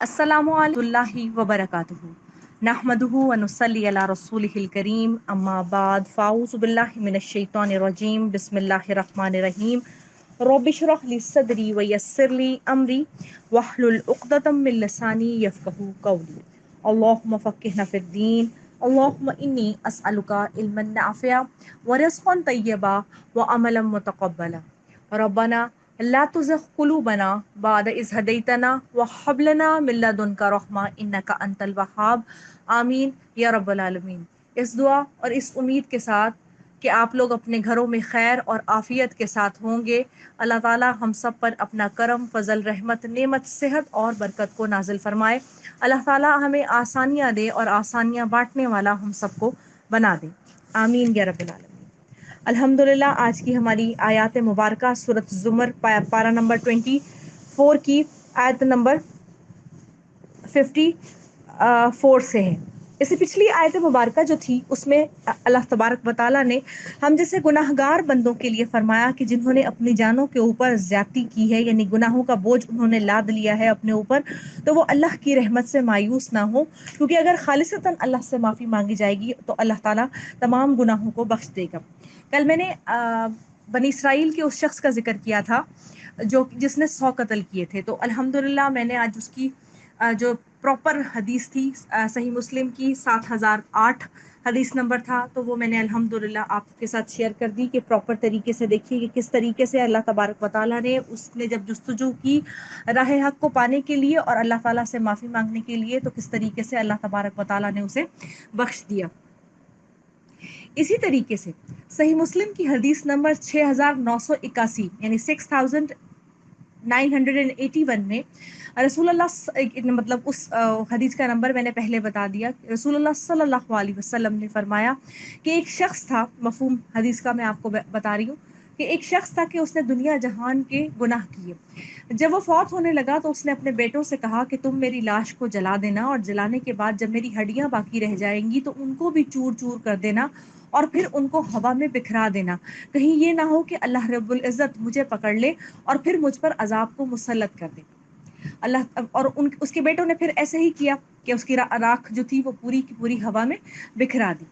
السلام علیکم اللہ وبرکاتہ نحمده ونصلی علی رسولہ الکریم اما بعد فاعوذ باللہ من الشیطان الرجیم بسم اللہ الرحمن الرحیم رب اشرح لی صدری ویسر لی امری واحلل عقدۃ من لسانی یفقہوا قولی اللہم فقہنا فی الدین اللہم انی اسألک علما نافعا ورزقا طیبا وعملا متقبلا ربنا لا تزغ قلوبنا بعد اذ هدیتنا وهب لنا من لدنک رحمہ انک انت الوہاب آمین یا رب العالمین۔ اس دعا اور اس امید کے ساتھ کہ آپ لوگ اپنے گھروں میں خیر اور عافیت کے ساتھ ہوں گے، اللہ تعالی ہم سب پر اپنا کرم، فضل، رحمت، نعمت، صحت اور برکت کو نازل فرمائے۔ اللہ تعالی ہمیں آسانیاں دے اور آسانیاں بانٹنے والا ہم سب کو بنا دے، آمین یا رب العالمین۔ الحمدللہ آج کی ہماری آیات مبارکہ سورۃ زمر پارہ نمبر 24 کی آیت نمبر 54 سے ہے۔ اس سے پچھلی آیت مبارکہ جو تھی اس میں اللہ تبارک و تعالیٰ نے ہم جیسے گناہ گار بندوں کے لیے فرمایا کہ جنہوں نے اپنی جانوں کے اوپر زیادتی کی ہے، یعنی گناہوں کا بوجھ انہوں نے لاد لیا ہے اپنے اوپر، تو وہ اللہ کی رحمت سے مایوس نہ ہو، کیونکہ اگر خالصتاً اللہ سے معافی مانگی جائے گی تو اللہ تعالیٰ تمام گناہوں کو بخش دے گا۔ کل میں نے بنی اسرائیل کے اس شخص کا ذکر کیا تھا جس نے 100 قتل کیے تھے، تو الحمدللہ میں نے آج اس کی جو پراپر حدیث تھی صحیح مسلم کی 7008 حدیث نمبر تھا، تو وہ میں نے الحمدللہ آپ کے ساتھ شیئر کر دی کہ پراپر طریقے سے دیکھیے کہ کس طریقے سے اللہ تبارک و تعالیٰ نے اس نے جب جستجو کی راہ حق کو پانے کے لیے اور اللہ تعالیٰ سے معافی مانگنے کے لیے، تو کس طریقے سے اللہ تبارک و تعالیٰ نے اسے بخش دیا۔ اسی طریقے سے صحیح مسلم کی حدیث نمبر 6981 یعنی 6981 میں رسول اللہ مطلب اس حدیث کا نمبر میں نے پہلے بتا دیا، رسول اللہ صلی اللہ علیہ وسلم نے فرمایا کہ ایک شخص تھا، مفہوم حدیث کا میں آپ کو بتا رہی ہوں کہ ایک شخص تھا کہ اس نے دنیا جہان کے گناہ کیے، جب وہ فوت ہونے لگا تو اس نے اپنے بیٹوں سے کہا کہ تم میری لاش کو جلا دینا، اور جلانے کے بعد جب میری ہڈیاں باقی رہ جائیں گی تو ان کو بھی چور چور کر دینا اور پھر ان کو ہوا میں بکھرا دینا، کہیں یہ نہ ہو کہ اللہ رب العزت مجھے پکڑ لے اور پھر مجھ پر عذاب کو مسلط کر دے۔ اللہ اور اس کے بیٹوں نے پھر ایسے ہی کیا کہ اس کی راکھ جو تھی وہ پوری کی پوری ہوا میں بکھرا دی۔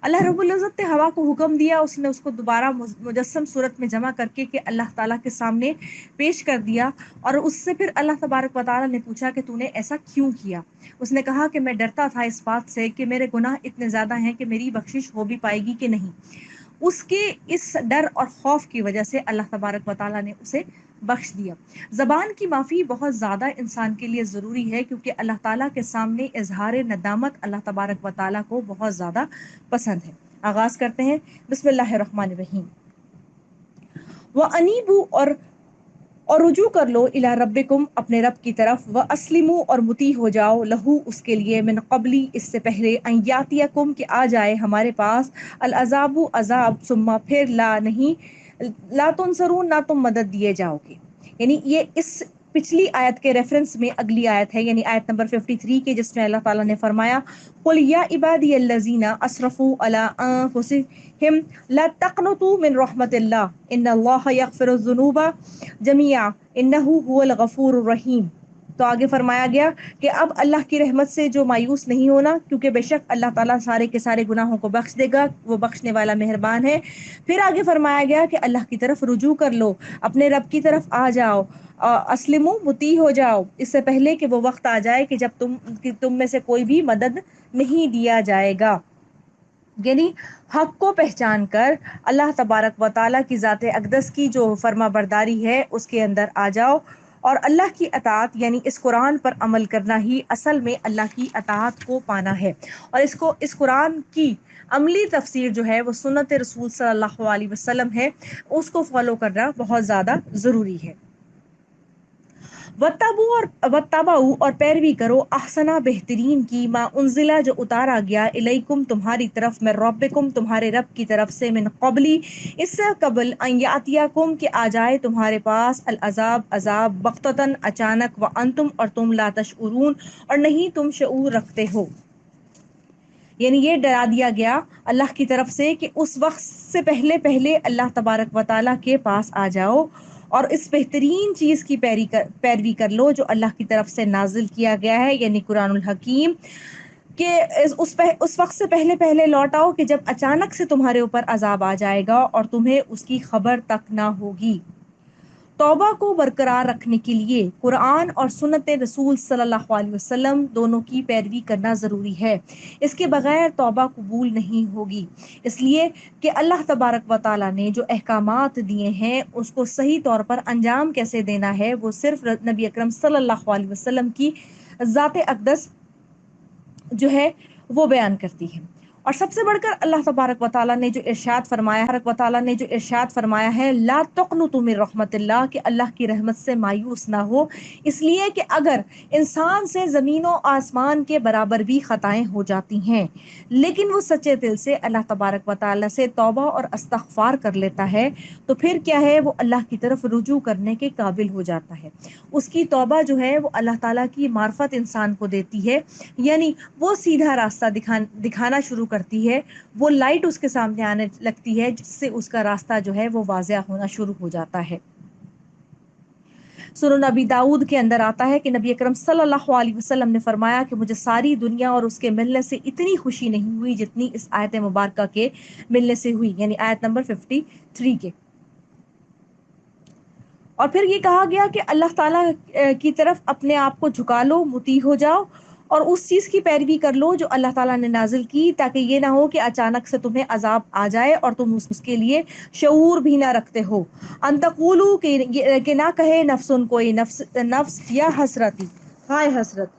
اللہ رب العزت نے ہوا کو حکم دیا، اس نے اس کو دوبارہ مجسم صورت میں جمع کر کے کہ اللہ تعالیٰ کے سامنے پیش کر دیا، اور اس سے پھر اللہ تبارک و تعالیٰ نے پوچھا کہ تو نے ایسا کیوں کیا؟ اس نے کہا کہ میں ڈرتا تھا اس بات سے کہ میرے گناہ اتنے زیادہ ہیں کہ میری بخشش ہو بھی پائے گی کہ نہیں۔ اس کے اس ڈر اور خوف کی وجہ سے اللہ تبارک و تعالیٰ نے اسے بخش دیا۔ زبان کی معافی بہت زیادہ انسان کے لیے ضروری ہے، کیونکہ اللہ تعالیٰ کے سامنے اظہار ندامت اللہ تبارک و تعالیٰ کو بہت زیادہ پسند ہے۔ آغاز کرتے ہیں، بسم اللہ الرحمن الرحیم۔ وَأَنِیبُوا اور رجوع کر لو الی ربکم اپنے رب کی طرف، واسلموا اور مطیع ہو جاؤ لہو اس کے لیے، من قبلی اس سے پہلے، ان یاتیکم کہ آ جائے ہمارے پاس، العذاب عذاب، ثم پھر لا تنصرون نہ تم مدد دیے جاؤ گے۔ یعنی یہ اس پچھلی آیت کے ریفرنس میں اگلی آیت ہے، یعنی آیت نمبر 53 کے، جس میں اللہ تعالیٰ نے فرمایا قل یا عبادی الذین اسرفوا علی انفسہم لا تقنطوا من رحمت اللہ ان اللہ یغفر الذنوب جميعا انہ هو الغفور الرحیم۔ تو آگے فرمایا گیا کہ اب اللہ کی رحمت سے جو مایوس نہیں ہونا، کیونکہ بے شک اللہ تعالیٰ سارے کے سارے گناہوں کو بخش دے گا، وہ بخشنے والا مہربان ہے۔ پھر آگے فرمایا گیا کہ اللہ کی طرف رجوع کر لو، اپنے رب کی طرف آ جاؤ، اسلموا مطیع ہو جاؤ، اس سے پہلے کہ وہ وقت آ جائے کہ جب تم میں سے کوئی بھی مدد نہیں دیا جائے گا۔ یعنی حق کو پہچان کر اللہ تبارک و تعالیٰ کی ذات اقدس کی جو فرما برداری ہے اس کے اندر آ جاؤ، اور اللہ کی اطاعت یعنی اس قرآن پر عمل کرنا ہی اصل میں اللہ کی اطاعت کو پانا ہے۔ اور اس قرآن کی عملی تفسیر جو ہے وہ سنت رسول صلی اللہ علیہ وسلم ہے، اس کو فالو کرنا بہت زیادہ ضروری ہے۔ وَاتَّبَعُوا اور پیروی کرو، احسنہ بہترین کی، ما انزلہ جو اتارا گیا، الیکم تمہاری طرف، من ربکم تمہارے رب کی طرف سے، من قبلی اس سے قبل، ان یاتیکم کہ آ جائے تمہارے پاس، العذاب عذاب، بغتۃ اچانک، وانتم اور تم، لا تشعرون اور نہیں تم شعور رکھتے ہو۔ یعنی یہ ڈرا دیا گیا اللہ کی طرف سے کہ اس وقت سے پہلے اللہ تبارک و تعالیٰ کے پاس آ جاؤ، اور اس بہترین چیز کی پیروی کر لو جو اللہ کی طرف سے نازل کیا گیا ہے، یعنی قرآن الحکیم، کہ اس وقت سے پہلے پہلے لوٹ آؤ کہ جب اچانک سے تمہارے اوپر عذاب آ جائے گا اور تمہیں اس کی خبر تک نہ ہوگی۔ توبہ کو برقرار رکھنے کے لیے قرآن اور سنت رسول صلی اللہ علیہ وسلم دونوں کی پیروی کرنا ضروری ہے، اس کے بغیر توبہ قبول نہیں ہوگی، اس لیے کہ اللہ تبارک و تعالیٰ نے جو احکامات دیے ہیں اس کو صحیح طور پر انجام کیسے دینا ہے وہ صرف نبی اکرم صلی اللہ علیہ وسلم کی ذات اقدس جو ہے وہ بیان کرتی ہے۔ اور سب سے بڑھ کر اللہ تبارک و تعالیٰ نے جو ارشاد فرمایا ہے لا تقنطوا من رحمت اللہ، کہ اللہ کی رحمت سے مایوس نہ ہو، اس لیے کہ اگر انسان سے زمین و آسمان کے برابر بھی خطائیں ہو جاتی ہیں لیکن وہ سچے دل سے اللہ تبارک و تعالیٰ سے توبہ اور استغفار کر لیتا ہے تو پھر کیا ہے، وہ اللہ کی طرف رجوع کرنے کے قابل ہو جاتا ہے۔ اس کی توبہ جو ہے وہ اللہ تعالیٰ کی معرفت انسان کو دیتی ہے، یعنی وہ سیدھا راستہ دکھانا شروع کرتی ہے، وہ لائٹ اس کے سامنے آنے لگتی ہے جس سے اس کا راستہ جو ہے وہ واضح ہونا شروع ہو جاتا ہے۔ سنن نبی داؤد کے اندر آتا ہے کہ نبی اکرم صلی اللہ علیہ وسلم نے فرمایا کہ مجھے ساری دنیا اور اس کے ملنے سے اتنی خوشی نہیں ہوئی جتنی اس آیت مبارکہ کے ملنے سے ہوئی، یعنی آیت نمبر 53 کے۔ اور پھر یہ کہا گیا کہ اللہ تعالیٰ کی طرف اپنے آپ کو جھکا لو، مطیع ہو جاؤ اور اس چیز کی پیروی کر لو جو اللہ تعالیٰ نے نازل کی، تاکہ یہ نہ ہو کہ اچانک سے تمہیں عذاب آ جائے اور تم اس کے لیے شعور بھی نہ رکھتے ہو۔ ان تقولوا، کہ نہ کہے نفسن، کوئی نفس یا حسرتی، ہائے حسرت،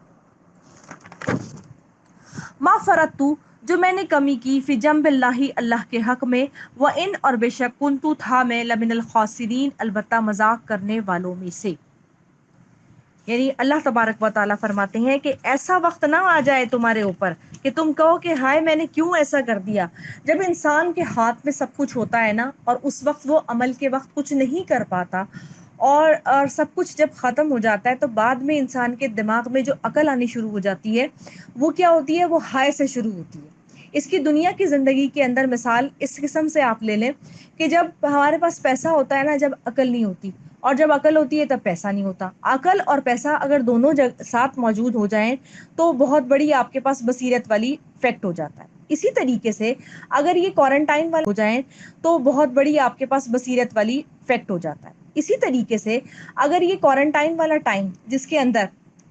ما فرطت، جو میں نے کمی کی، فی جنب اللہ، اللہ کے حق میں، وَإِنْ، اور بے شک، کنتو، تھا میں، لمن الخاسرین، البتہ مذاق کرنے والوں میں سے۔ یعنی اللہ تبارک و تعالیٰ فرماتے ہیں کہ ایسا وقت نہ آ جائے تمہارے اوپر کہ تم کہو کہ ہائے میں نے کیوں ایسا کر دیا۔ جب انسان کے ہاتھ میں سب کچھ ہوتا ہے نا، اور اس وقت وہ عمل کے وقت کچھ نہیں کر پاتا، اور سب کچھ جب ختم ہو جاتا ہے تو بعد میں انسان کے دماغ میں جو عقل آنی شروع ہو جاتی ہے وہ کیا ہوتی ہے، وہ ہائے سے شروع ہوتی ہے۔ اس کی دنیا کی زندگی کے اندر مثال اس قسم سے آپ لے لیں کہ جب ہمارے پاس پیسہ ہوتا ہے نا، جب عقل نہیں ہوتی، اور جب عقل ہوتی ہے تب پیسہ نہیں ہوتا۔ عقل اور پیسہ اگر دونوں ساتھ موجود ہو جائیں تو بہت بڑی آپ کے پاس بصیرت والی فیکٹ ہو جاتا ہے۔ اسی طریقے سے اگر یہ کوارنٹائن والے ہو جائیں تو بہت بڑی آپ کے پاس بصیرت والی فیکٹ ہو جاتا ہے۔ اسی طریقے سے اگر یہ کوارنٹائن والا ٹائم، جس کے اندر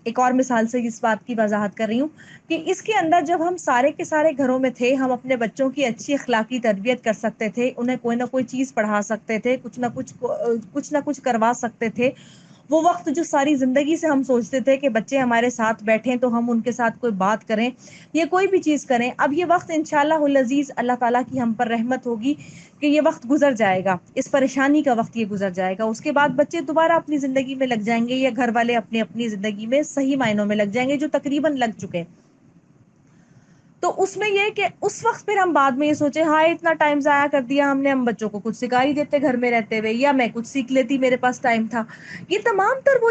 ایک اور مثال سے اس بات کی وضاحت کر رہی ہوں کہ اس کے اندر جب ہم سارے کے سارے گھروں میں تھے، ہم اپنے بچوں کی اچھی اخلاقی تربیت کر سکتے تھے، انہیں کوئی نہ کوئی چیز پڑھا سکتے تھے، کچھ نہ کچھ کروا سکتے تھے۔ وہ وقت جو ساری زندگی سے ہم سوچتے تھے کہ بچے ہمارے ساتھ بیٹھیں تو ہم ان کے ساتھ کوئی بات کریں یا کوئی بھی چیز کریں، اب یہ وقت انشاءاللہ العزیز اللہ تعالیٰ کی ہم پر رحمت ہوگی کہ یہ وقت گزر جائے گا، اس پریشانی کا وقت یہ گزر جائے گا۔ اس کے بعد بچے دوبارہ اپنی زندگی میں لگ جائیں گے، یا گھر والے اپنی اپنی زندگی میں صحیح معنوں میں لگ جائیں گے، جو تقریباً لگ چکے۔ تو اس میں یہ کہ اس وقت پھر ہم بعد میں یہ سوچے ہائے اتنا ٹائم ضائع کر دیا ہم نے، ہم بچوں کو کچھ سکھا ہی دیتے گھر میں رہتے ہوئے، یا میں کچھ سیکھ لیتی، میرے پاس ٹائم تھا۔ یہ تمام تر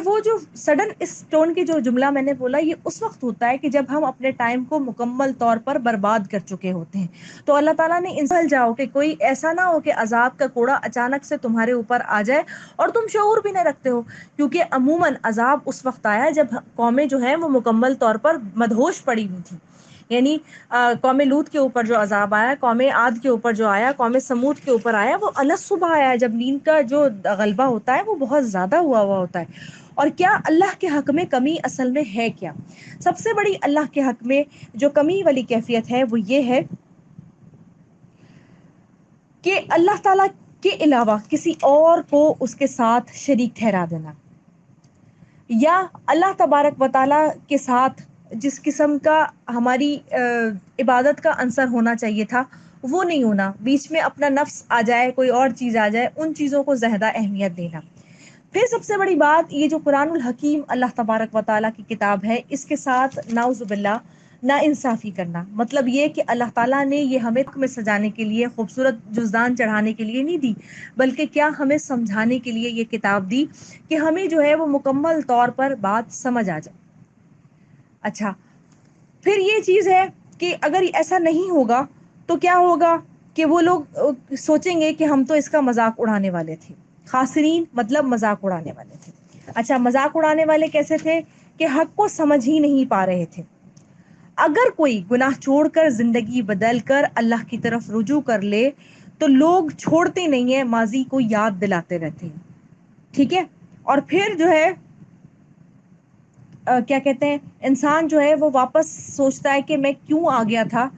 وہ جو سڈن اس ٹون کی جو جملہ میں نے بولا، یہ اس وقت ہوتا ہے کہ جب ہم اپنے ٹائم کو مکمل طور پر برباد کر چکے ہوتے ہیں۔ تو اللہ تعالیٰ نے انسان جاؤ کہ کوئی ایسا نہ ہو کہ عذاب کا کوڑا اچانک سے تمہارے اوپر آ جائے اور تم شعور بھی نہ رکھتے ہو، کیونکہ عموماً عذاب اس وقت آیا جب قومیں جو ہیں وہ مکمل طور پر مدہوش پڑی ہوئی تھی۔ یعنی قوم لوط کے اوپر جو عذاب آیا، قوم عاد کے اوپر جو آیا، قوم سمود کے اوپر آیا، وہ الگ صبح آیا جب نیند کا جو غلبہ ہوتا ہے وہ بہت زیادہ ہوا ہوتا ہے۔ اور کیا اللہ کے حق میں کمی اصل میں ہے کیا؟ سب سے بڑی اللہ کے حق میں جو کمی والی کیفیت ہے وہ یہ ہے کہ اللہ تعالیٰ کے علاوہ کسی اور کو اس کے ساتھ شریک ٹھہرا دینا، یا اللہ تبارک و تعالیٰ کے ساتھ جس قسم کا ہماری عبادت کا عنصر ہونا چاہیے تھا وہ نہیں ہونا، بیچ میں اپنا نفس آ جائے، کوئی اور چیز آ جائے، ان چیزوں کو زیادہ اہمیت دینا۔ پھر سب سے بڑی بات یہ جو قرآن الحکیم اللہ تبارک و تعالیٰ کی کتاب ہے، اس کے ساتھ نعوذ باللہ نا انصافی کرنا، مطلب یہ کہ اللہ تعالیٰ نے یہ ہمیں حق میں سجانے کے لیے، خوبصورت جزدان چڑھانے کے لیے نہیں دی، بلکہ کیا ہمیں سمجھانے کے لیے یہ کتاب دی کہ ہمیں جو ہے وہ مکمل طور پر بات سمجھ آ جائے۔ اچھا، پھر یہ چیز ہے کہ اگر ایسا نہیں ہوگا تو کیا ہوگا کہ وہ لوگ سوچیں گے کہ ہم تو اس کا مذاق اڑانے والے تھے۔ خاسرین مطلب مذاق اڑانے والے تھے. اچھا مذاق اڑانے والے کیسے تھے؟ کہ حق کو سمجھ ہی نہیں پا رہے تھے. اگر کوئی گناہ چھوڑ کر زندگی بدل کر اللہ کی طرف رجوع کر لے تو لوگ چھوڑتے نہیں ہیں، ماضی کو یاد دلاتے رہتے ہیں. ٹھیک ہے. اور پھر جو ہے کیا کہتے ہیں، انسان جو ہے وہ واپس سوچتا ہے کہ میں کیوں آ گیا تھا،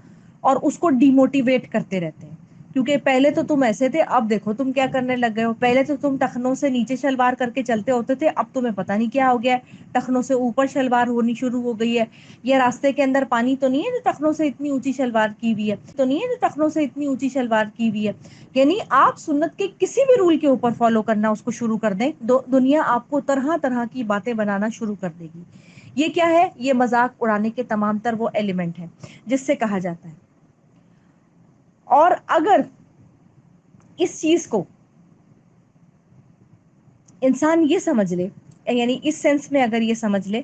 اور اس کو ڈی موٹیویٹ کرتے رہتے ہیں. کیونکہ پہلے تو تم ایسے تھے، اب دیکھو تم کیا کرنے لگ گئے ہو. پہلے تو تم ٹخنوں سے نیچے شلوار کر کے چلتے ہوتے تھے، اب تمہیں پتہ نہیں کیا ہو گیا ہے، ٹخنوں سے اوپر شلوار ہونی شروع ہو گئی ہے. یہ راستے کے اندر پانی تو نہیں ہے جو ٹخنوں سے اتنی اونچی شلوار کی ہوئی ہے، تو نہیں ہے جو ٹخنوں سے اتنی اونچی شلوار کی ہوئی ہے. یعنی آپ سنت کے کسی بھی رول کے اوپر فالو کرنا اس کو شروع کر دیں، دنیا آپ کو طرح طرح کی باتیں بنانا شروع کر دے گی. یہ کیا ہے؟ یہ مذاق اڑانے کے تمام تر وہ ایلیمنٹ ہیں جس سے کہا جاتا ہے. اور اگر اس چیز کو انسان یہ سمجھ لے، یعنی اس سینس میں اگر یہ سمجھ لے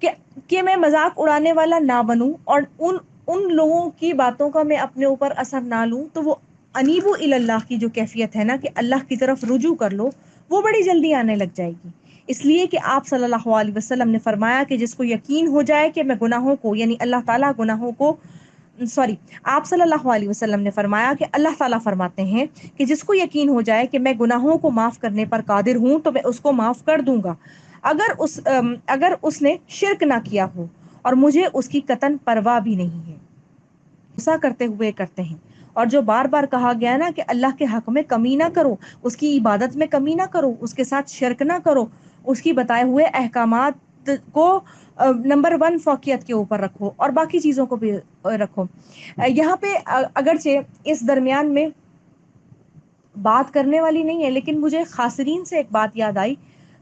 کہ میں مذاق اڑانے والا نہ بنوں اور ان لوگوں کی باتوں کا میں اپنے اوپر اثر نہ لوں، تو وہ انیبو الی اللہ کی جو کیفیت ہے نا کہ اللہ کی طرف رجوع کر لو، وہ بڑی جلدی آنے لگ جائے گی. اس لیے کہ آپ صلی اللہ علیہ وسلم نے فرمایا کہ جس کو یقین ہو جائے کہ میں گناہوں کو، یعنی اللہ تعالیٰ گناہوں کو آپ صلی اللہ علیہ وسلم نے فرمایا کہ اللہ تعالیٰ فرماتے ہیں کہ جس کو یقین ہو جائے کہ میں گناہوں کو معاف کرنے پر قادر ہوں تو میں اس کو معاف کر دوں گا، اگر اس نے شرک نہ کیا ہو اور مجھے اس کی قطعاً پرواہ بھی نہیں ہے. غصہ کرتے ہوئے کرتے ہیں. اور جو بار بار کہا گیا نا کہ اللہ کے حق میں کمی نہ کرو، اس کی عبادت میں کمی نہ کرو، اس کے ساتھ شرک نہ کرو، اس کی بتائے ہوئے احکامات کو نمبر 1 فوقیت کے اوپر رکھو، اور باقی چیزوں کو بھی رکھو. یہاں پہ اگرچہ اس درمیان میں بات کرنے والی نہیں ہے، لیکن مجھے خاسرین سے ایک بات یاد آئی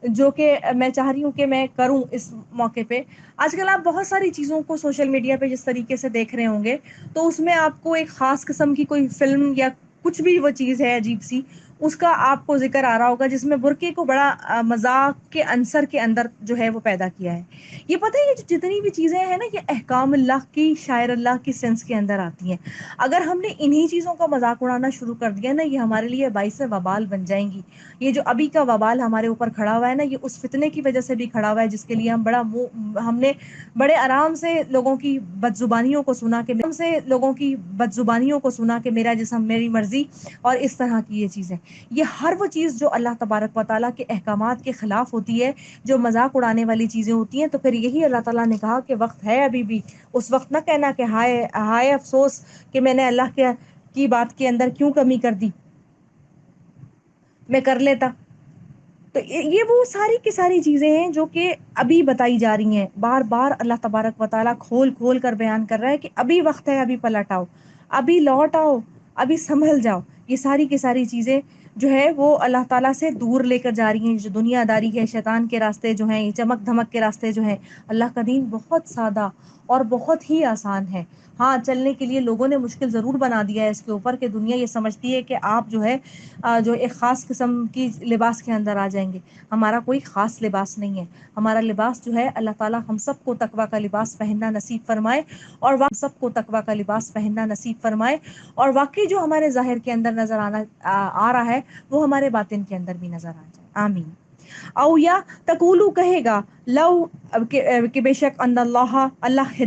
جو کہ میں چاہ رہی ہوں کہ میں کروں اس موقع پہ. آج کل آپ بہت ساری چیزوں کو سوشل میڈیا پہ جس طریقے سے دیکھ رہے ہوں گے، تو اس میں آپ کو ایک خاص قسم کی کوئی فلم یا کچھ بھی وہ چیز ہے عجیب سی، اس کا آپ کو ذکر آ رہا ہوگا جس میں برقعے کو بڑا مذاق کے عنصر کے اندر جو ہے وہ پیدا کیا ہے. یہ پتہ ہے یہ جتنی بھی چیزیں ہیں نا یہ احکام اللہ کی، شاعر اللہ کی سینس کے اندر آتی ہیں. اگر ہم نے انہی چیزوں کا مذاق اڑانا شروع کر دیا نا، یہ ہمارے لیے باعث وبال بن جائیں گی. یہ جو ابھی کا وبال ہمارے اوپر کھڑا ہوا ہے نا، یہ اس فتنے کی وجہ سے بھی کھڑا ہوا ہے جس کے لیے ہم نے بڑے آرام سے لوگوں کی بدزبانیوں کو سنا کہ میرا جسم میری مرضی اور اس طرح کی یہ چیزیں. یہ ہر وہ چیز جو اللہ تبارک و تعالیٰ کے احکامات کے خلاف ہوتی ہے، جو مذاق اڑانے والی چیزیں ہوتی ہیں، تو پھر یہی اللہ تعالیٰ نے کہا کہ وقت ہے ابھی بھی. اس وقت نہ کہنا کہ ہائے افسوس کہ میں نے اللہ کی بات کے اندر کیوں کمی کر دی، میں کر لیتا. تو یہ وہ ساری کی ساری چیزیں ہیں جو کہ ابھی بتائی جا رہی ہیں. بار بار اللہ تبارک و تعالیٰ کھول کھول کر بیان کر رہا ہے کہ ابھی وقت ہے، ابھی پلٹ آؤ، ابھی لوٹ آؤ، ابھی سنبھل جاؤ. یہ ساری کی ساری چیزیں جو ہے وہ اللہ تعالیٰ سے دور لے کر جا رہی ہیں. جو دنیا داری ہے، شیطان کے راستے جو ہیں، چمک دھمک کے راستے جو ہیں، اللہ کا دین بہت سادہ اور بہت ہی آسان ہے. ہاں چلنے کے لیے لوگوں نے مشکل ضرور بنا دیا ہے اس کے اوپر، کہ دنیا یہ سمجھتی ہے کہ آپ جو ہے جو ایک خاص قسم کی لباس کے اندر آ جائیں گے. ہمارا کوئی خاص لباس نہیں ہے. ہمارا لباس جو ہے اللہ تعالیٰ ہم سب کو تقویٰ کا لباس پہننا نصیب فرمائے، اور سب کو تقویٰ کا لباس پہننا نصیب فرمائے. اور واقعی جو ہمارے ظاہر کے اندر نظر آ رہا ہے وہ ہمارے باطن کے اندر بھی نظر آ جائے. آمین. او یا تقولو کہے گا لو کہ بے شک ان اللہ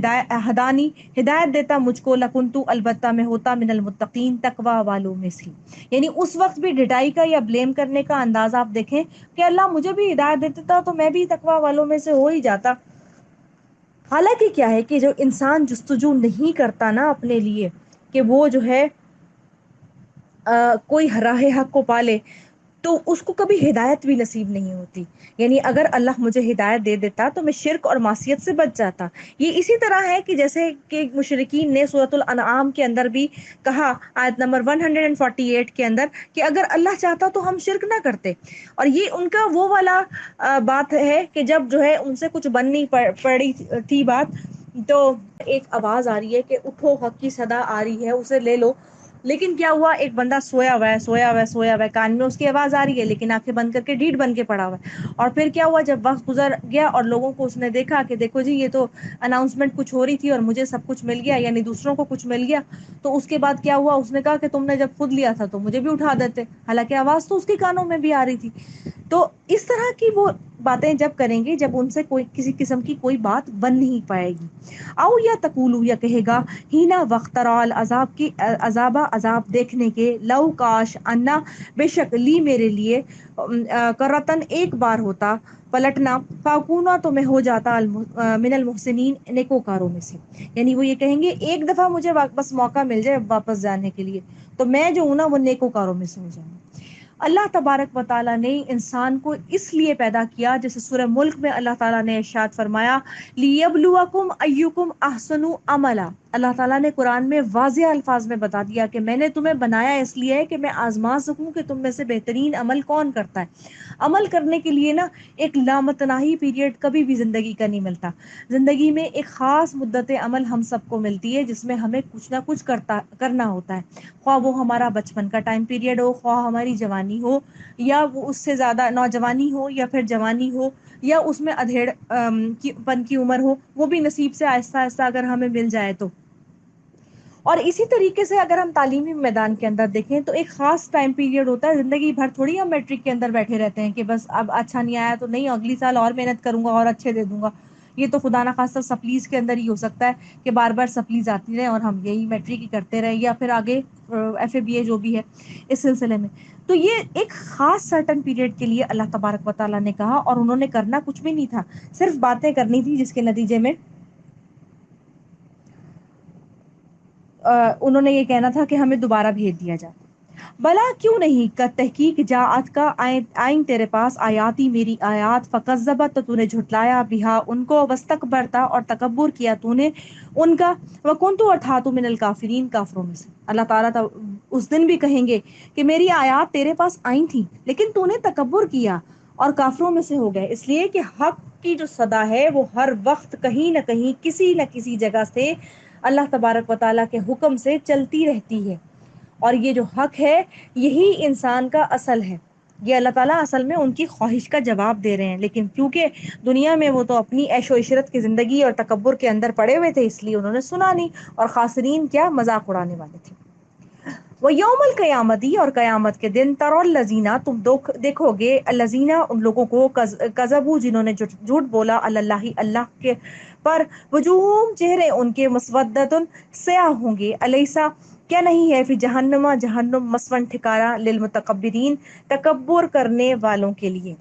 ہدانی ہدایت دیتا مجھ کو، لکنتو البتہ میں ہوتا من المتقین تقوی والوں میں سے. یعنی اس وقت بھی ڈٹائی کا یا بلیم کرنے کا انداز آپ دیکھیں کہ اللہ مجھے بھی ہدایت دیتا تو میں بھی تقوی والوں میں سے ہو ہی جاتا. حالانکہ کیا ہے کہ جو انسان جستجو نہیں کرتا نا اپنے لیے کہ وہ جو ہے کوئی راہ حق کو پالے، تو اس کو کبھی ہدایت بھی نصیب نہیں ہوتی. یعنی اگر اللہ مجھے ہدایت دے دیتا تو میں شرک اور معصیت سے بچ جاتا. یہ اسی طرح ہے کہ جیسے کہ مشرکین نے سورۃ الانعام کے اندر بھی کہا، آیت نمبر 148 کے اندر، کہ اگر اللہ چاہتا تو ہم شرک نہ کرتے. اور یہ ان کا وہ والا بات ہے کہ جب جو ہے ان سے کچھ بن نہیں پڑی تھی بات، تو ایک آواز آ رہی ہے کہ اٹھو، حق کی صدا آ رہی ہے، اسے لے لو. لیکن کیا ہوا، ایک بندہ سویا ہوا ہے، سویا ہوا ہے، سویا ہوا ہے، کان میں اس کی آواز آ رہی ہے لیکن آنکھیں بند کر کے ڈھیٹ بن کے پڑا ہوا ہے۔ اور پھر کیا ہوا، جب وقت گزر گیا اور لوگوں کو اس نے دیکھا کہ دیکھو جی یہ تو اناؤنسمنٹ کچھ ہو رہی تھی اور مجھے سب کچھ مل گیا، یعنی دوسروں کو کچھ مل گیا، تو اس کے بعد کیا ہوا، اس نے کہا کہ تم نے جب خود لیا تھا تو مجھے بھی اٹھا دیتے، حالانکہ آواز تو اس کے کانوں میں بھی آ رہی تھی۔ تو اس طرح کی وہ باتیں جب کریں گے جب ان سے کوئی کسی قسم کی کوئی بات بن نہیں پائے گی۔ او یا تقولو، یا کہے گا، ہینا وقت رال عذاب کی عذاب دیکھنے کے، لو کاش انا بے شک لی میرے لیے کرتن ایک بار ہوتا پلٹنا، فاکونا تو میں ہو جاتا من المحسنین نیکوکاروں میں سے۔ یعنی وہ یہ کہیں گے ایک دفعہ مجھے بس موقع مل جائے واپس جانے کے لیے تو میں جو ہوں نا وہ نیکوکاروں میں سے ہو جاؤں۔ اللہ تبارک و تعالیٰ نے انسان کو اس لیے پیدا کیا، جیسے سورہ ملک میں اللہ تعالیٰ نے ارشاد فرمایا، لیبلوکم ایکم احسن عملا۔ اللہ تعالیٰ نے قرآن میں واضح الفاظ میں بتا دیا کہ میں نے تمہیں بنایا اس لیے کہ میں آزما سکوں کہ تم میں سے بہترین عمل کون کرتا ہے۔ عمل کرنے کے لیے نا ایک لامتناہی پیریڈ کبھی بھی زندگی کا نہیں ملتا۔ زندگی میں ایک خاص مدت عمل ہم سب کو ملتی ہے جس میں ہمیں کچھ نہ کچھ کرنا ہوتا ہے، خواہ وہ ہمارا بچپن کا ٹائم پیریڈ ہو، خواہ ہماری جوانی ہو، یا وہ اس سے زیادہ نوجوانی ہو، یا پھر جوانی ہو، یا اس میں ادھیڑ پن کی عمر ہو، وہ بھی نصیب سے آہستہ آہستہ اگر ہمیں مل جائے تو۔ اور اسی طریقے سے اگر ہم تعلیمی میدان کے اندر دیکھیں تو ایک خاص ٹائم پیریڈ ہوتا ہے، زندگی بھر تھوڑی ہم میٹرک کے اندر بیٹھے رہتے ہیں کہ بس اب اچھا نہیں آیا تو نہیں، اگلی سال اور محنت کروں گا اور اچھے دے دوں گا۔ یہ تو خدا نہ خواستہ سپلیز کے اندر ہی ہو سکتا ہے کہ بار بار سپلیز آتی رہے اور ہم یہی میٹرک ہی کرتے رہے، یا پھر آگے ایف اے بی اے جو بھی ہے اس سلسلے میں۔ تو یہ ایک خاص سرٹن پیریڈ کے لیے اللہ تبارک و تعالیٰ نے کہا، اور انہوں نے کرنا کچھ بھی نہیں تھا، صرف باتیں کرنی تھی جس کے نتیجے میں انہوں نے یہ کہنا تھا کہ ہمیں دوبارہ بھیج دیا جائے۔ بلا کیوں نہیں، کا تحقیق جاعت کا آئیں تیرے پاس آیاتی میری آیات، فکذبت تو نے جھٹلایا، بہا ان کو، واستکبرتا اور تکبر کیا تو نے ان کا، وکنتو اور تھا تو من الکافرین کافروں میں سے۔ اللہ تعالیٰ اس دن بھی کہیں گے کہ میری آیات تیرے پاس آئی تھیں لیکن تو نے تکبر کیا اور کافروں میں سے ہو گئے، اس لیے کہ حق کی جو صدا ہے وہ ہر وقت کہیں نہ کہیں کسی نہ کسی جگہ سے اللہ تبارک و تعالیٰ کے حکم سے چلتی رہتی ہے، اور یہ جو حق ہے یہی انسان کا اصل ہے۔ یہ اللہ تعالیٰ اصل میں ان کی خواہش کا جواب دے رہے ہیں، لیکن کیونکہ دنیا میں وہ تو اپنی عیش و عشرت کی زندگی اور تکبر کے اندر پڑے ہوئے تھے اس لیے انہوں نے سنا نہیں، اور خاسرین کیا، مذاق اڑانے والے تھے۔ وہ یوم القیامتی، اور قیامت کے دن، ترى الذین، تم دیکھو گے، الذین ان لوگوں کو، کذبوا جنہوں نے جھوٹ بولا، اللہ اللہ کے پر، وجوہہم چہرے ان کے، مسودۃ سیاہ ہوں گے، الیسا کیا نہیں ہے، فی جہنم جہنم، مسون ٹھکانہ، للمتکبرین تکبر کرنے والوں کے لیے۔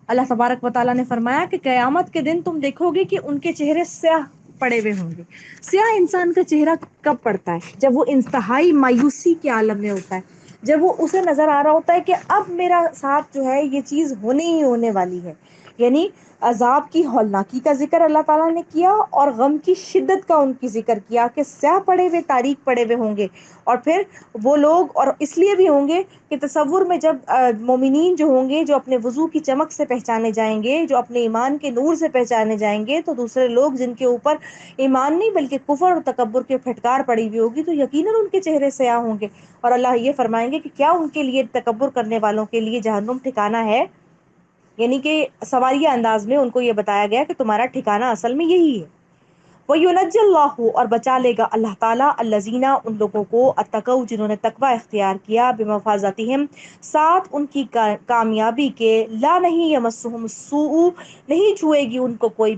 اللہ تبارک و تعالیٰ نے فرمایا کہ قیامت کے دن تم دیکھو گے کہ ان کے چہرے سیاہ پڑے ہوئے ہوں گے۔ سیاہ انسان کا چہرہ کب پڑتا ہے؟ جب وہ انتہائی مایوسی کے عالم میں ہوتا ہے، جب وہ اسے نظر آ رہا ہوتا ہے کہ اب میرا ساتھ جو ہے یہ چیز ہونے ہی ہونے والی ہے، یعنی عذاب کی ہولناکی کا ذکر اللہ تعالیٰ نے کیا اور غم کی شدت کا ان کی ذکر کیا کہ سیاہ پڑے ہوئے، تاریک پڑے ہوئے ہوں گے۔ اور پھر وہ لوگ، اور اس لیے بھی ہوں گے کہ تصور میں جب مومنین جو ہوں گے، جو اپنے وضو کی چمک سے پہچانے جائیں گے، جو اپنے ایمان کے نور سے پہچانے جائیں گے، تو دوسرے لوگ جن کے اوپر ایمان نہیں بلکہ کفر اور تکبر کے پھٹکار پڑی ہوئی ہوگی تو یقیناً ان کے چہرے سیاہ ہوں گے، اور اللہ یہ فرمائیں گے کہ کیا ان کے لیے، تکبر کرنے والوں کے لیے جہنم ٹھکانہ ہے؟ یعنی کہ سواریہ انداز میں ان کو یہ بتایا گیا کہ تمہارا ٹھکانہ اصل میں یہی ہے۔ وَيُنَجِّ اللَّهُ، اور بچا لے گا اللہ تعالیٰ، الَّذِينَ ان لوگوں کو، اتَّقَوْا جنہوں نے تقوی اختیار کیا، بِمَفَازَتِهِمْ ساتھ ان کی کامیابی کے، لا نہیں یمسہم السوء نہیں چھوئے گی ان کو کوئی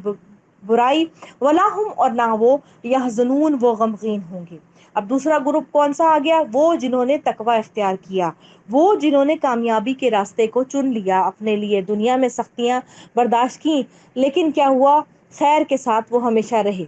برائی، ولا ہم اور نہ وہ، یحزنون وہ غمگین ہوں گے۔ اب دوسرا گروپ کون سا آ گیا؟ وہ جنہوں نے تقوی اختیار کیا، وہ جنہوں نے کامیابی کے راستے کو چن لیا، اپنے لیے دنیا میں سختیاں برداشت کی، لیکن کیا ہوا، خیر کے ساتھ وہ ہمیشہ رہے۔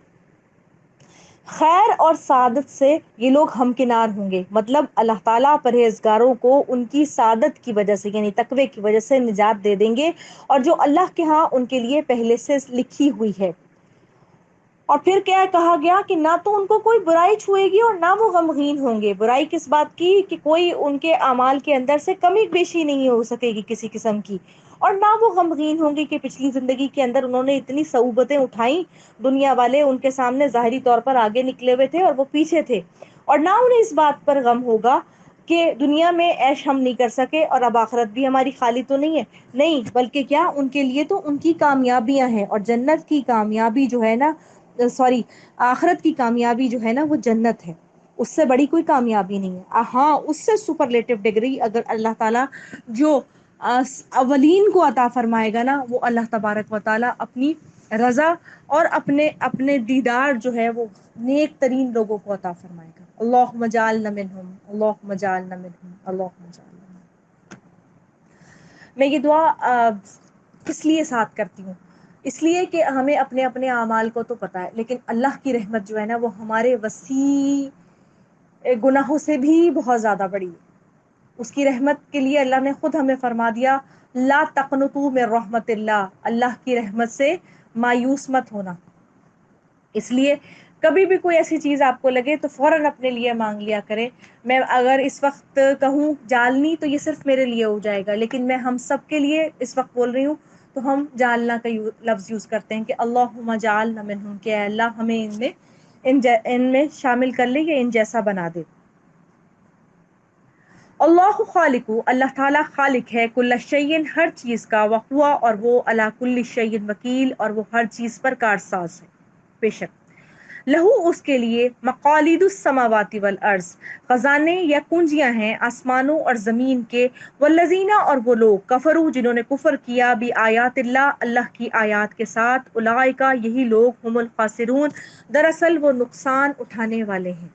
خیر اور سعادت سے یہ لوگ ہمکنار ہوں گے، مطلب اللہ تعالیٰ پرہیزگاروں کو ان کی سعادت کی وجہ سے، یعنی تقوی کی وجہ سے نجات دے دیں گے، اور جو اللہ کے ہاں ان کے لیے پہلے سے لکھی ہوئی ہے۔ اور پھر کیا کہا گیا کہ نہ تو ان کو کوئی برائی چھوئے گی اور نہ وہ غمگین ہوں گے۔ برائی کس بات کی؟ کہ کوئی ان کے اعمال کے اندر سے کمی بیشی نہیں ہو سکے گی کسی قسم کی، اور نہ وہ غمگین ہوں گے کہ پچھلی زندگی کے اندر انہوں نے اتنی صعوبتیں اٹھائیں، دنیا والے ان کے سامنے ظاہری طور پر آگے نکلے ہوئے تھے اور وہ پیچھے تھے، اور نہ انہیں اس بات پر غم ہوگا کہ دنیا میں عیش ہم نہیں کر سکے اور اب آخرت بھی ہماری خالی تو نہیں ہے، نہیں، بلکہ کیا ان کے لیے تو ان کی کامیابیاں ہیں، اور جنت کی کامیابی جو ہے نا، سوری، آخرت کی کامیابی جو ہے نا وہ جنت ہے، اس سے بڑی کوئی کامیابی نہیں ہے۔ ہاں، اس سے سپرلیٹو ڈگری اگر اللہ تعالیٰ جو اولین کو عطا فرمائے گا نا، وہ اللہ تبارک و تعالیٰ اپنی رضا اور اپنے دیدار جو ہے وہ نیک ترین لوگوں کو عطا فرمائے گا۔ اللہم اجعلنا منہم، اللہم اجعلنا منہم، اللہم اجعلنا منہم۔ میں یہ دعا کس لیے ساتھ کرتی ہوں؟ اس لیے کہ ہمیں اپنے اپنے اعمال کو تو پتہ ہے، لیکن اللہ کی رحمت جو ہے نا وہ ہمارے وسیع گناہوں سے بھی بہت زیادہ بڑی ہے۔ اس کی رحمت کے لیے اللہ نے خود ہمیں فرما دیا، لا تقنطوا من رحمت اللہ، اللہ کی رحمت سے مایوس مت ہونا۔ اس لیے کبھی بھی کوئی ایسی چیز آپ کو لگے تو فوراً اپنے لیے مانگ لیا کرے۔ میں اگر اس وقت کہوں جالنی تو یہ صرف میرے لیے ہو جائے گا، لیکن میں ہم سب کے لیے اس وقت بول رہی ہوں تو ہم جالنا کا لفظ یوز کرتے ہیں کہ اللہم جعلنا منہم، کہ اے اللہ ہمیں ان میں شامل کر لے یا ان جیسا بنا دے۔ اللہ خالق، اللہ تعالیٰ خالق ہے، کل شیء، ہر چیز کا، وہو، اور وہ علی کل شیء وکیل، اور وہ ہر چیز پر کارساز ہے، بے شک۔ لہو، اس کے لیے، مقالید السماوات والارض، خزانے یا کنجیاں ہیں آسمانوں اور زمین کے، والذین، اور وہ لوگ، کفروا، جنہوں نے کفر کیا، بآیات اللہ، اللہ کی آیات کے ساتھ، اولئک، یہی لوگ، هم الخاسرون، دراصل وہ نقصان اٹھانے والے ہیں۔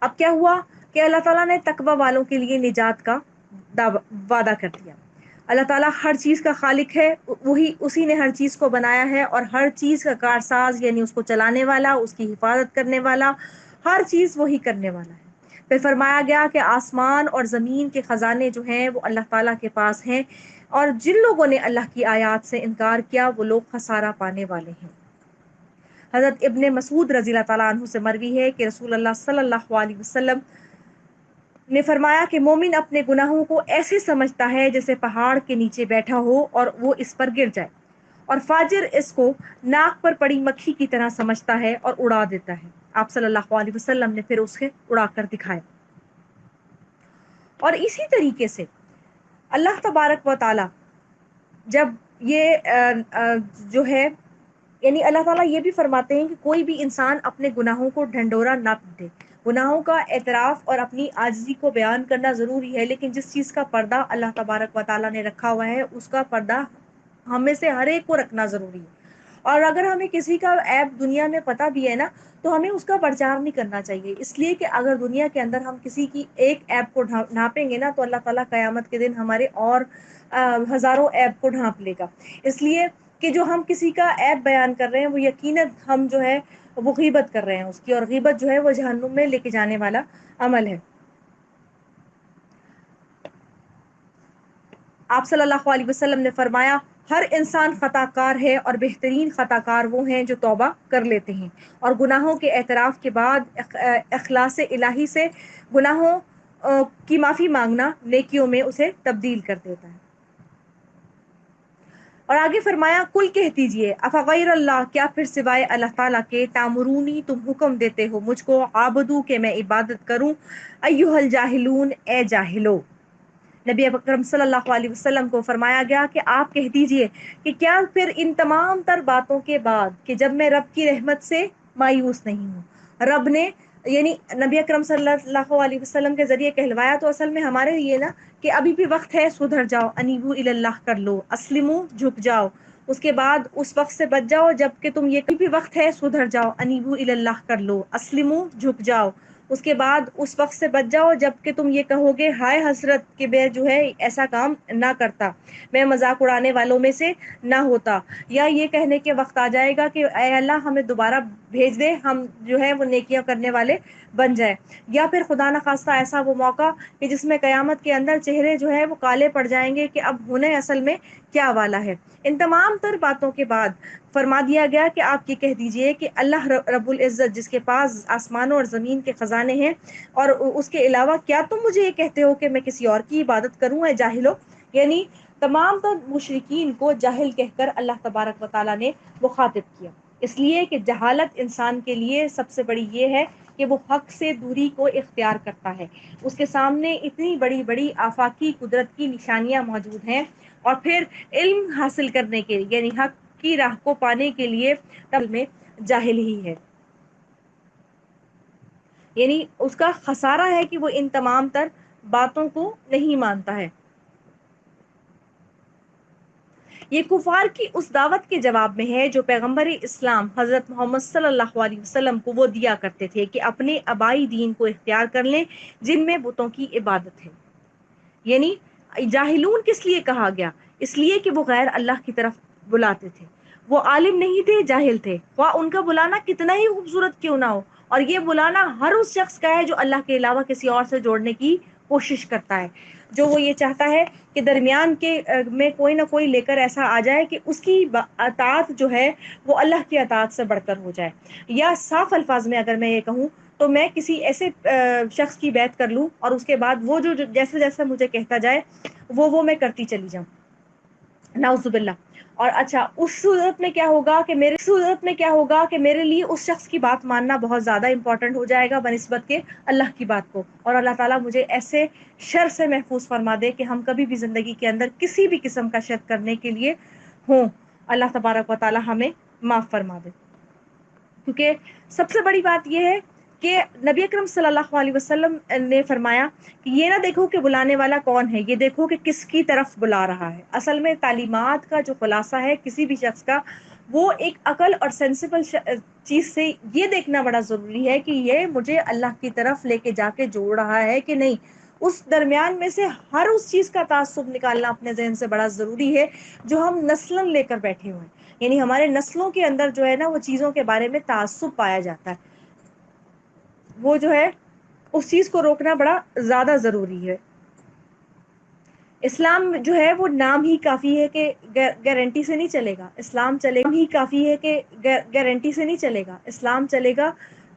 اب کیا ہوا کہ اللہ تعالیٰ نے تقوی والوں کے لیے نجات کا وعدہ کر دیا۔ اللہ تعالیٰ ہر چیز کا خالق ہے، اسی نے ہر چیز کو بنایا ہے، اور ہر چیز کا کارساز، یعنی اس کو چلانے والا، اس کی حفاظت کرنے والا، ہر چیز وہی کرنے والا ہے۔ پھر فرمایا گیا کہ آسمان اور زمین کے خزانے جو ہیں وہ اللہ تعالیٰ کے پاس ہیں، اور جن لوگوں نے اللہ کی آیات سے انکار کیا وہ لوگ خسارہ پانے والے ہیں۔ حضرت ابن مسعود رضی اللہ تعالیٰ عنہ سے مروی ہے کہ رسول اللہ صلی اللہ علیہ وسلم نے فرمایا کہ مومن اپنے گناہوں کو ایسے سمجھتا ہے جیسے پہاڑ کے نیچے بیٹھا ہو اور وہ اس پر گر جائے، اور فاجر اس کو ناک پر پڑی مکھی کی طرح سمجھتا ہے اور اڑا دیتا ہے۔ آپ صلی اللہ علیہ وسلم نے پھر اسے اڑا کر دکھایا۔ اور اسی طریقے سے اللہ تبارک و تعالی جب یہ جو ہے، یعنی اللہ تعالیٰ یہ بھی فرماتے ہیں کہ کوئی بھی انسان اپنے گناہوں کو ڈھنڈورا نہ پیٹے۔ گناہوں کا اعتراف اور اپنی عاجزی کو بیان کرنا ضروری ہے، لیکن جس چیز کا پردہ اللہ تبارک و تعالیٰ نے رکھا ہوا ہے اس کا پردہ ہمیں سے ہر ایک کو رکھنا ضروری ہے۔ اور اگر ہمیں کسی کا عیب دنیا میں پتہ بھی ہے نا تو ہمیں اس کا پرچار نہیں کرنا چاہیے، اس لیے کہ اگر دنیا کے اندر ہم کسی کی ایک عیب کو ڈھانپیں گے نا تو اللہ تعالیٰ قیامت کے دن ہمارے اور ہزاروں عیب کو ڈھانپ لے گا۔ اس لیے کہ جو ہم کسی کا عیب بیان کر رہے ہیں وہ یقیناً ہم جو ہے وہ غیبت کر رہے ہیں اس کی، اور غیبت جو ہے وہ جہنم میں لے کے جانے والا عمل ہے۔ آپ صلی اللہ علیہ وسلم نے فرمایا، ہر انسان خطا کار ہے، اور بہترین خطا کار وہ ہیں جو توبہ کر لیتے ہیں اور گناہوں کے اعتراف کے بعد اخلاص الہی سے گناہوں کی معافی مانگنا نیکیوں میں اسے تبدیل کر دیتا ہے۔ اور آگے فرمایا، کل کہہ دیجئے، افغیر اللہ، کیا پھر سوائے اللہ تعالیٰ کے، تامرونی، تم حکم دیتے ہو مجھ کو، عابدو، کہ میں عبادت کروں، ایھا الجاہلون، اے جاہلو۔ نبی اکرم صلی اللہ علیہ وسلم کو فرمایا گیا کہ آپ کہہ دیجئے کہ کیا پھر ان تمام تر باتوں کے بعد کہ جب میں رب کی رحمت سے مایوس نہیں ہوں، رب نے یعنی نبی اکرم صلی اللہ علیہ وسلم کے ذریعے کہلوایا تو اصل میں ہمارے لیے نا کہ ابھی بھی وقت ہے، سدھر جاؤ، انیبو اللہ کر لو، اسلمو، جھک جاؤ، اس کے بعد اس وقت سے بچ جاؤ جب کہ تم یہ بھی وقت ہے، سدھر جاؤ، انیبو اللہ کر لو، اسلمو، جھک جاؤ، اس کے بعد اس وقت سے بچ جاؤ جب کہ تم یہ کہو گے ہائے حسرت کہ میں جو ہے ایسا کام نہ کرتا، میں مذاق اڑانے والوں میں سے نہ ہوتا، یا یہ کہنے کے وقت آ جائے گا کہ اے اللہ ہمیں دوبارہ بھیج دے، ہم جو ہے وہ نیکیاں کرنے والے بن جائیں، یا پھر خدا نخواستہ ایسا وہ موقع کہ جس میں قیامت کے اندر چہرے جو ہے وہ کالے پڑ جائیں گے کہ اب ہونے اصل میں کیا والا ہے۔ ان تمام تر باتوں کے بعد فرما دیا گیا کہ آپ یہ کہہ دیجئے کہ اللہ رب العزت جس کے پاس آسمانوں اور زمین کے خزانے ہیں، اور اس کے علاوہ کیا تم مجھے یہ کہتے ہو کہ میں کسی اور کی عبادت کروں؟ اے جاہلو، یعنی تمام تر مشرکین کو جاہل کہہ کر اللہ تبارک و تعالیٰ نے مخاطب کیا، اس لیے کہ جہالت انسان کے لیے سب سے بڑی یہ ہے کہ وہ حق سے دوری کو اختیار کرتا ہے، اس کے سامنے اتنی بڑی بڑی آفاقی قدرت کی نشانیاں موجود ہیں، اور پھر علم حاصل کرنے کے یعنی حق کی راہ کو پانے کے لیے تل میں جاہل ہی ہے، یعنی اس کا خسارہ ہے کہ وہ ان تمام تر باتوں کو نہیں مانتا ہے۔ یہ کفار کی اس دعوت کے جواب میں ہے جو پیغمبر اسلام حضرت محمد صلی اللہ علیہ وسلم کو وہ دیا کرتے تھے کہ اپنے آبائی دین کو اختیار کر لیں جن میں بتوں کی عبادت ہے۔ یعنی جاہلون کس لیے کہا گیا؟ اس لیے کہ وہ غیر اللہ کی طرف بلاتے تھے، وہ عالم نہیں تھے، جاہل تھے، خواہ ان کا بلانا کتنا ہی خوبصورت کیوں نہ ہو، اور یہ بلانا ہر اس شخص کا ہے جو اللہ کے علاوہ کسی اور سے جوڑنے کی کوشش کرتا ہے، جو وہ یہ چاہتا ہے کہ درمیان کے میں کوئی نہ کوئی لے کر ایسا آ جائے کہ اس کی اطاعت جو ہے وہ اللہ کی اطاعت سے بڑھ کر ہو جائے، یا صاف الفاظ میں اگر میں یہ کہوں تو میں کسی ایسے شخص کی بیعت کر لوں اور اس کے بعد وہ جو جیسے جیسے مجھے کہتا جائے وہ میں کرتی چلی جاؤں، نعوذ باللہ۔ اور اچھا اس صورت میں کیا ہوگا کہ میرے لیے اس شخص کی بات ماننا بہت زیادہ امپورٹنٹ ہو جائے گا بنسبت کے اللہ کی بات کو، اور اللہ تعالیٰ مجھے ایسے شر سے محفوظ فرما دے کہ ہم کبھی بھی زندگی کے اندر کسی بھی قسم کا شر کرنے کے لیے ہوں، اللہ تبارک و تعالیٰ ہمیں معاف فرما دے۔ کیونکہ سب سے بڑی بات یہ ہے کہ نبی اکرم صلی اللہ علیہ وسلم نے فرمایا کہ یہ نہ دیکھو کہ بلانے والا کون ہے، یہ دیکھو کہ کس کی طرف بلا رہا ہے۔ اصل میں تعلیمات کا جو خلاصہ ہے کسی بھی شخص کا، وہ ایک عقل اور سینسیبل چیز سے یہ دیکھنا بڑا ضروری ہے کہ یہ مجھے اللہ کی طرف لے کے جا کے جوڑ رہا ہے کہ نہیں۔ اس درمیان میں سے ہر اس چیز کا تعصب نکالنا اپنے ذہن سے بڑا ضروری ہے جو ہم نسلاً لے کر بیٹھے ہوئے ہیں، یعنی ہمارے نسلوں کے اندر جو ہے نا وہ چیزوں کے بارے میں تعصب پایا جاتا ہے، وہ جو ہے اس چیز کو روکنا بڑا زیادہ ضروری ہے۔ اسلام جو ہے وہ نام ہی کافی ہے کہ گارنٹی سے نہیں چلے گا، اسلام چلے گا ہی کافی ہے کہ گارنٹی سے نہیں چلے گا، اسلام چلے گا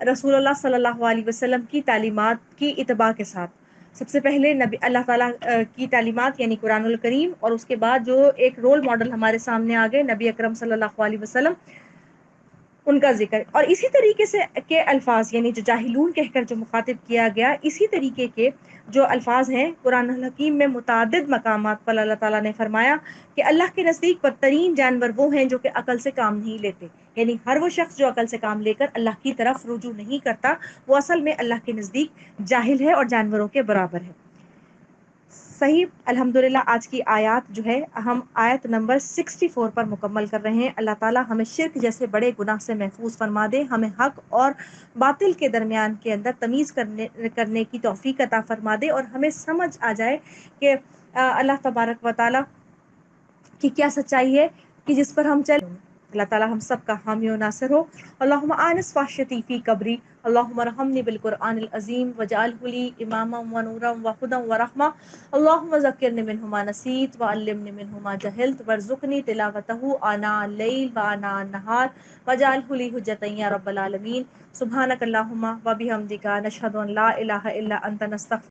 رسول اللہ صلی اللہ علیہ وسلم کی تعلیمات کی اتباع کے ساتھ۔ سب سے پہلے نبی اللہ تعالیٰ کی تعلیمات یعنی قرآن الکریم، اور اس کے بعد جو ایک رول ماڈل ہمارے سامنے آ گئے نبی اکرم صلی اللہ علیہ وسلم، ان کا ذکر، اور اسی طریقے سے کے الفاظ یعنی جو جاہلون کہہ کر جو مخاطب کیا گیا، اسی طریقے کے جو الفاظ ہیں قرآن الحکیم میں متعدد مقامات پر اللہ تعالیٰ نے فرمایا کہ اللہ کے نزدیک بدترین جانور وہ ہیں جو کہ عقل سے کام نہیں لیتے، یعنی ہر وہ شخص جو عقل سے کام لے کر اللہ کی طرف رجوع نہیں کرتا وہ اصل میں اللہ کے نزدیک جاہل ہے اور جانوروں کے برابر ہے۔ صحیح، الحمدللہ آج کی آیات جو ہے ہم آیت نمبر 64 پر مکمل کر رہے ہیں۔ اللہ تعالیٰ ہمیں شرک جیسے بڑے گناہ سے محفوظ فرما دے، ہمیں حق اور باطل کے درمیان کے اندر تمیز کرنے کی توفیق عطا فرما دے، اور ہمیں سمجھ آ جائے کہ اللہ تبارک و تعالیٰ کی کیا سچائی ہے کہ جس پر ہم چلیں۔ اللہ تعالیٰ ہم سب کا حامی و ناصر ہو۔ اللہم آنس فاشتی فی قبری، اللہم ارحمنی بالقرآن العظیم وجعلہ لی اماما و نورا و ہدی و رحمہ، اللہم ذکرنی منہ ما نسیت وعلمنی منہ ما جہلت وارزقنی تلاوتہ آناء اللیل و آناء النہار واجعلہ لی حجۃ یا رب العالمین۔ سبحانک اللہم و بحمدک، نشہد ان لا الہ الا انت، نستغفرک۔